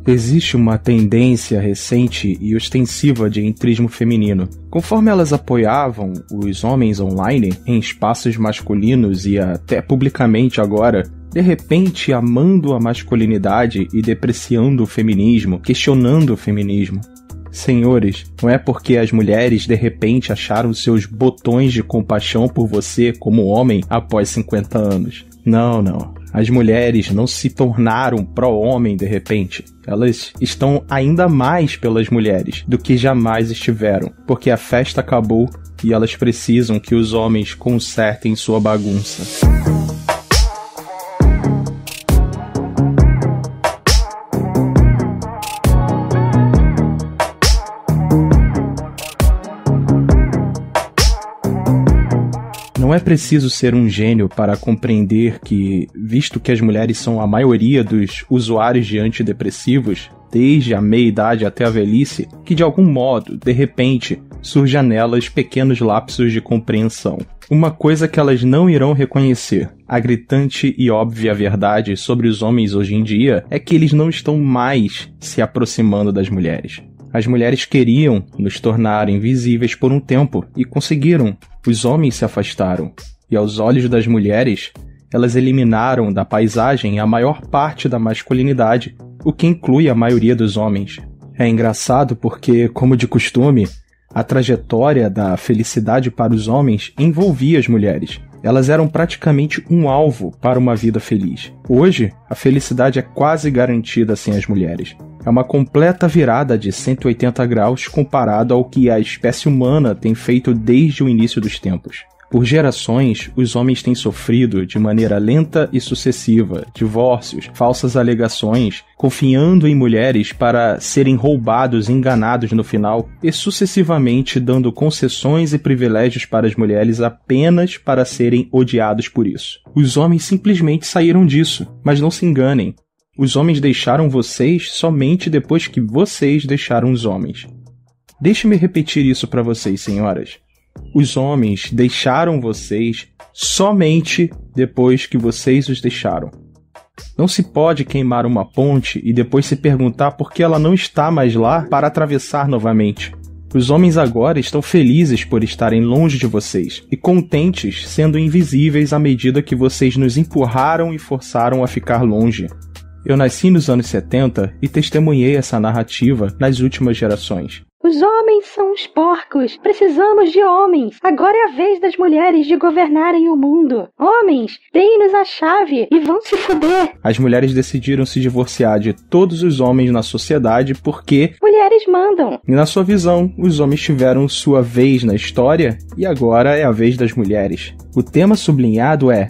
Existe uma tendência recente e ostensiva de entrismo feminino. Conforme elas apoiavam os homens online em espaços masculinos e até publicamente agora, de repente amando a masculinidade e depreciando o feminismo, questionando o feminismo. Senhores, não é porque as mulheres de repente acharam seus botões de compaixão por você como homem após 50 anos. Não. As mulheres não se tornaram pró-homem de repente. Elas estão ainda mais pelas mulheres do que jamais estiveram, porque a festa acabou e elas precisam que os homens consertem sua bagunça. Não é preciso ser um gênio para compreender que, visto que as mulheres são a maioria dos usuários de antidepressivos, desde a meia-idade até a velhice, que de algum modo, de repente, surja nelas pequenos lapsos de compreensão. Uma coisa que elas não irão reconhecer, a gritante e óbvia verdade sobre os homens hoje em dia, é que eles não estão mais se aproximando das mulheres. As mulheres queriam nos tornar invisíveis por um tempo e conseguiram. Os homens se afastaram. E aos olhos das mulheres, elas eliminaram da paisagem a maior parte da masculinidade, o que inclui a maioria dos homens. É engraçado porque, como de costume, a trajetória da felicidade para os homens envolvia as mulheres. Elas eram praticamente um alvo para uma vida feliz. Hoje, a felicidade é quase garantida sem as mulheres. É uma completa virada de 180 graus comparado ao que a espécie humana tem feito desde o início dos tempos. Por gerações, os homens têm sofrido de maneira lenta e sucessiva divórcios, falsas alegações, confiando em mulheres para serem roubados e enganados no final, e sucessivamente dando concessões e privilégios para as mulheres apenas para serem odiados por isso. Os homens simplesmente saíram disso, mas não se enganem. Os homens deixaram vocês somente depois que vocês deixaram os homens. Deixe-me repetir isso para vocês, senhoras. Os homens deixaram vocês somente depois que vocês os deixaram. Não se pode queimar uma ponte e depois se perguntar por que ela não está mais lá para atravessar novamente. Os homens agora estão felizes por estarem longe de vocês e contentes sendo invisíveis à medida que vocês nos empurraram e forçaram a ficar longe. Eu nasci nos anos 70 e testemunhei essa narrativa nas últimas gerações. Os homens são os porcos. Precisamos de homens. Agora é a vez das mulheres de governarem o mundo. Homens, deem-nos a chave e vão se fuder. As mulheres decidiram se divorciar de todos os homens na sociedade porque mulheres mandam. E na sua visão, os homens tiveram sua vez na história e agora é a vez das mulheres. O tema sublinhado é: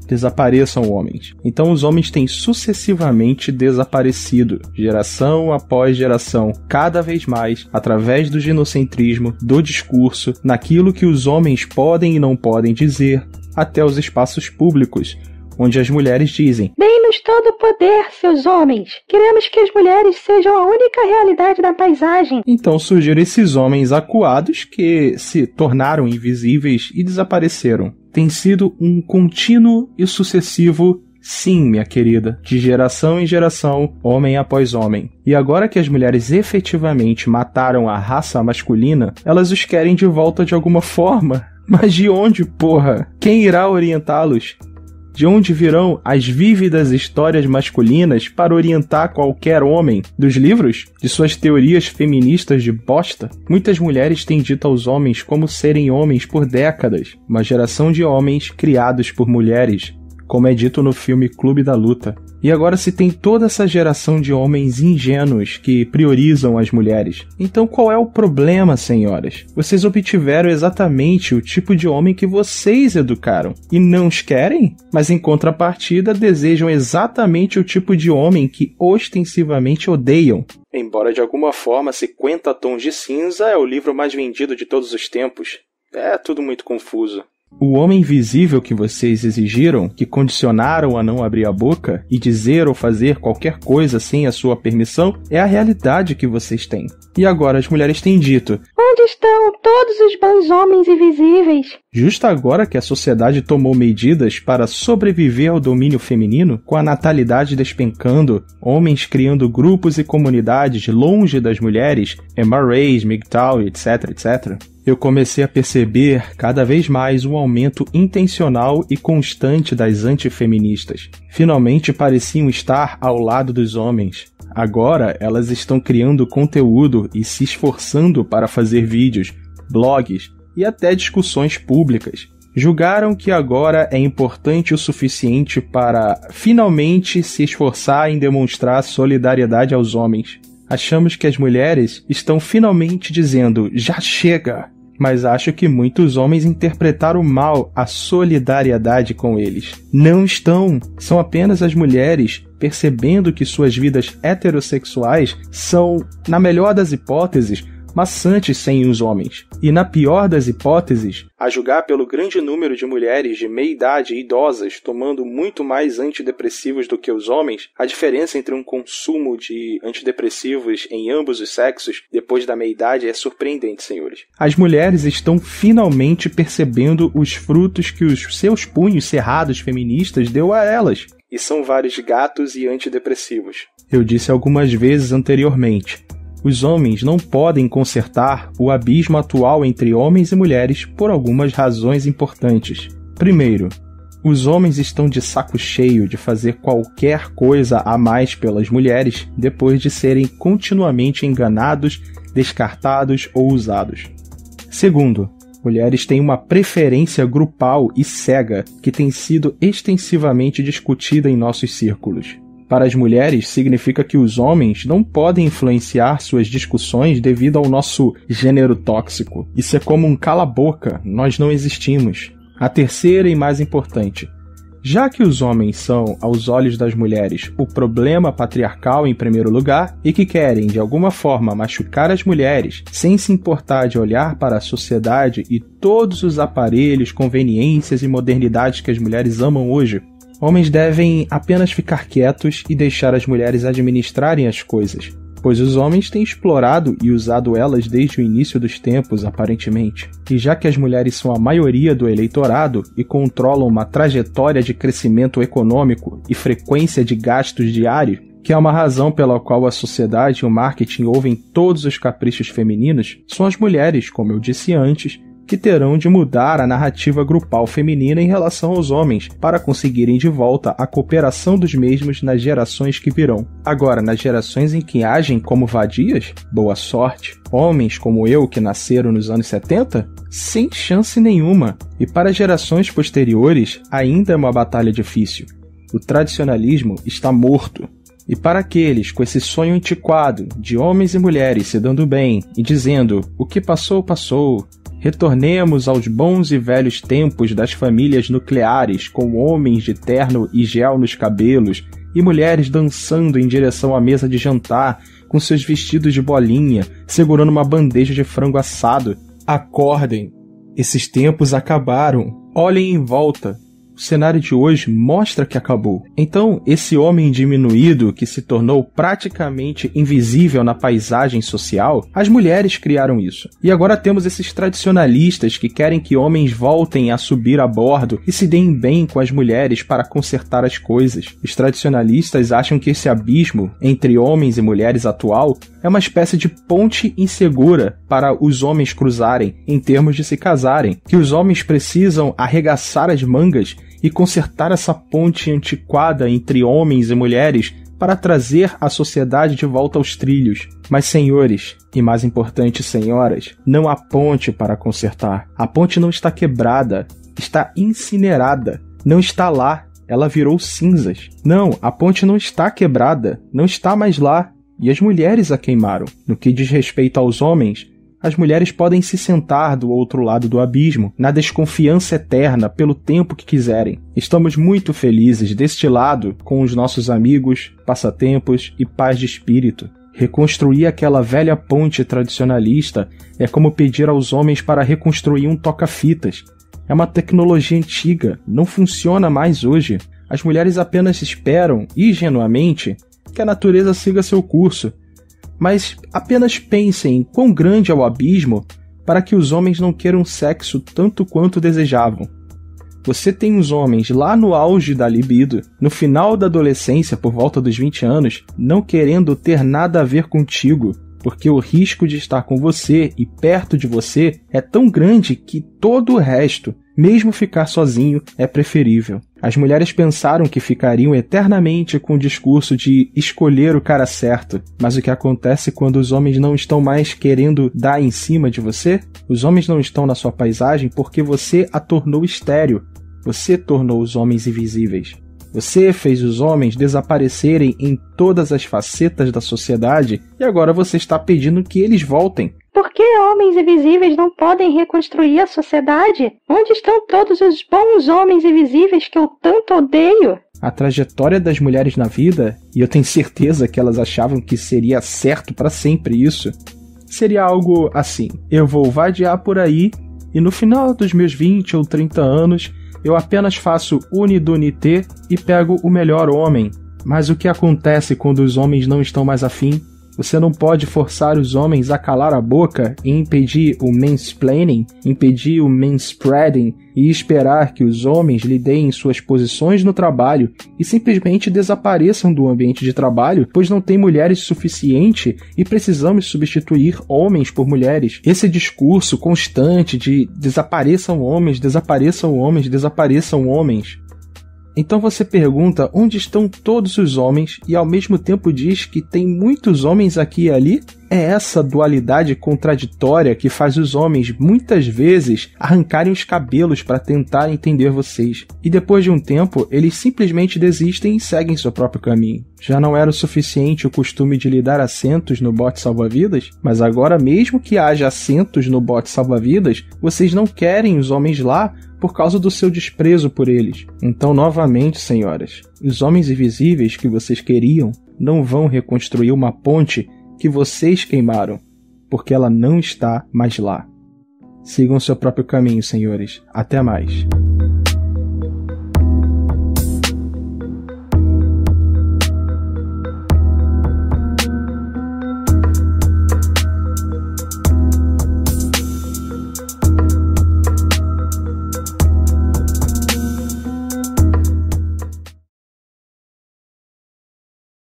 desapareçam homens. Então os homens têm sucessivamente desaparecido, geração após geração, cada vez mais, através do ginocentrismo, do discurso, naquilo que os homens podem e não podem dizer, até os espaços públicos, onde as mulheres dizem: deem-nos todo o poder, seus homens. Queremos que as mulheres sejam a única realidade da paisagem. Então surgiram esses homens acuados que se tornaram invisíveis e desapareceram. Tem sido um contínuo e sucessivo sim, minha querida, de geração em geração, homem após homem. E agora que as mulheres efetivamente mataram a raça masculina, elas os querem de volta de alguma forma. Mas de onde, porra? Quem irá orientá-los? De onde virão as vívidas histórias masculinas para orientar qualquer homem? Dos livros? De suas teorias feministas de bosta? Muitas mulheres têm dito aos homens como serem homens por décadas. Uma geração de homens criados por mulheres, como é dito no filme Clube da Luta. E agora se tem toda essa geração de homens ingênuos que priorizam as mulheres. Então qual é o problema, senhoras? Vocês obtiveram exatamente o tipo de homem que vocês educaram. E não os querem? Mas em contrapartida desejam exatamente o tipo de homem que ostensivamente odeiam. Embora de alguma forma 50 Tons de Cinza é o livro mais vendido de todos os tempos. É tudo muito confuso. O homem invisível que vocês exigiram, que condicionaram a não abrir a boca e dizer ou fazer qualquer coisa sem a sua permissão, é a realidade que vocês têm. E agora as mulheres têm dito: onde estão todos os bons homens invisíveis. Justo agora que a sociedade tomou medidas para sobreviver ao domínio feminino, com a natalidade despencando, homens criando grupos e comunidades longe das mulheres, Emma Race, MGTOW, etc, etc., eu comecei a perceber cada vez mais um aumento intencional e constante das antifeministas. Finalmente pareciam estar ao lado dos homens. Agora elas estão criando conteúdo e se esforçando para fazer vídeos, blogs e até discussões públicas. Julgaram que agora é importante o suficiente para finalmente se esforçar em demonstrar solidariedade aos homens. Achamos que as mulheres estão finalmente dizendo, já chega! Mas acho que muitos homens interpretaram mal a solidariedade com eles. Não estão. São apenas as mulheres percebendo que suas vidas heterossexuais são, na melhor das hipóteses, maçantes sem os homens. E na pior das hipóteses, a julgar pelo grande número de mulheres de meia idade e idosas tomando muito mais antidepressivos do que os homens, a diferença entre um consumo de antidepressivos em ambos os sexos depois da meia idade é surpreendente, senhores. As mulheres estão finalmente percebendo os frutos que os seus punhos cerrados feministas deu a elas. E são vários gatos e antidepressivos. Eu disse algumas vezes anteriormente, os homens não podem consertar o abismo atual entre homens e mulheres por algumas razões importantes. Primeiro, os homens estão de saco cheio de fazer qualquer coisa a mais pelas mulheres depois de serem continuamente enganados, descartados ou usados. Segundo, mulheres têm uma preferência grupal e cega que tem sido extensivamente discutida em nossos círculos. Para as mulheres, significa que os homens não podem influenciar suas discussões devido ao nosso gênero tóxico. Isso é como um cala-boca, nós não existimos. A terceira e mais importante. Já que os homens são, aos olhos das mulheres, o problema patriarcal em primeiro lugar e que querem, de alguma forma, machucar as mulheres, sem se importar de olhar para a sociedade e todos os aparelhos, conveniências e modernidades que as mulheres amam hoje, homens devem apenas ficar quietos e deixar as mulheres administrarem as coisas, pois os homens têm explorado e usado elas desde o início dos tempos, aparentemente. E já que as mulheres são a maioria do eleitorado e controlam uma trajetória de crescimento econômico e frequência de gastos diários, que é uma razão pela qual a sociedade e o marketing ouvem todos os caprichos femininos, são as mulheres, como eu disse antes, que terão de mudar a narrativa grupal feminina em relação aos homens para conseguirem de volta a cooperação dos mesmos nas gerações que virão. Agora, nas gerações em que agem como vadias, boa sorte. Homens como eu que nasceram nos anos 70? Sem chance nenhuma. E para gerações posteriores, ainda é uma batalha difícil. O tradicionalismo está morto. E para aqueles com esse sonho antiquado de homens e mulheres se dando bem e dizendo o que passou, passou, retornemos aos bons e velhos tempos das famílias nucleares com homens de terno e gel nos cabelos e mulheres dançando em direção à mesa de jantar com seus vestidos de bolinha, segurando uma bandeja de frango assado. Acordem! Esses tempos acabaram. Olhem em volta. O cenário de hoje mostra que acabou. Então, esse homem diminuído que se tornou praticamente invisível na paisagem social, as mulheres criaram isso. E agora temos esses tradicionalistas que querem que homens voltem a subir a bordo e se deem bem com as mulheres para consertar as coisas. Os tradicionalistas acham que esse abismo entre homens e mulheres atual é uma espécie de ponte insegura para os homens cruzarem em termos de se casarem, que os homens precisam arregaçar as mangas e consertar essa ponte antiquada entre homens e mulheres para trazer a sociedade de volta aos trilhos. Mas, senhores, e mais importante, senhoras, não há ponte para consertar. A ponte não está quebrada, está incinerada, não está lá, ela virou cinzas. Não, a ponte não está quebrada, não está mais lá, e as mulheres a queimaram. No que diz respeito aos homens, as mulheres podem se sentar do outro lado do abismo, na desconfiança eterna, pelo tempo que quiserem. Estamos muito felizes deste lado com os nossos amigos, passatempos e paz de espírito. Reconstruir aquela velha ponte tradicionalista é como pedir aos homens para reconstruir um toca-fitas. É uma tecnologia antiga, não funciona mais hoje. As mulheres apenas esperam, ingenuamente, que a natureza siga seu curso. Mas apenas pensem em quão grande é o abismo para que os homens não queiram sexo tanto quanto desejavam. Você tem os homens lá no auge da libido, no final da adolescência, por volta dos 20 anos, não querendo ter nada a ver contigo, porque o risco de estar com você e perto de você é tão grande que todo o resto, mesmo ficar sozinho, é preferível. As mulheres pensaram que ficariam eternamente com o discurso de escolher o cara certo, mas o que acontece quando os homens não estão mais querendo dar em cima de você? Os homens não estão na sua paisagem porque você a tornou estéril. Você tornou os homens invisíveis. Você fez os homens desaparecerem em todas as facetas da sociedade e agora você está pedindo que eles voltem. Por que homens invisíveis não podem reconstruir a sociedade? Onde estão todos os bons homens invisíveis que eu tanto odeio? A trajetória das mulheres na vida, e eu tenho certeza que elas achavam que seria certo para sempre isso, seria algo assim: eu vou vadiar por aí e no final dos meus 20 ou 30 anos eu apenas faço unidunité e pego o melhor homem. Mas o que acontece quando os homens não estão mais afim? Você não pode forçar os homens a calar a boca e impedir o mansplaining, impedir o manspreading e esperar que os homens lhe deem suas posições no trabalho e simplesmente desapareçam do ambiente de trabalho, pois não tem mulheres suficiente e precisamos substituir homens por mulheres. Esse discurso constante de desapareçam homens, desapareçam homens, desapareçam homens. Então você pergunta onde estão todos os homens e ao mesmo tempo diz que tem muitos homens aqui e ali? É essa dualidade contraditória que faz os homens muitas vezes arrancarem os cabelos para tentar entender vocês. E depois de um tempo, eles simplesmente desistem e seguem seu próprio caminho. Já não era o suficiente o costume de lhe dar assentos no bote salva-vidas? Mas agora, mesmo que haja assentos no bote salva-vidas, vocês não querem os homens lá por causa do seu desprezo por eles. Então, novamente, senhoras, os homens invisíveis que vocês queriam não vão reconstruir uma ponte que vocês queimaram, porque ela não está mais lá. Sigam seu próprio caminho, senhores. Até mais.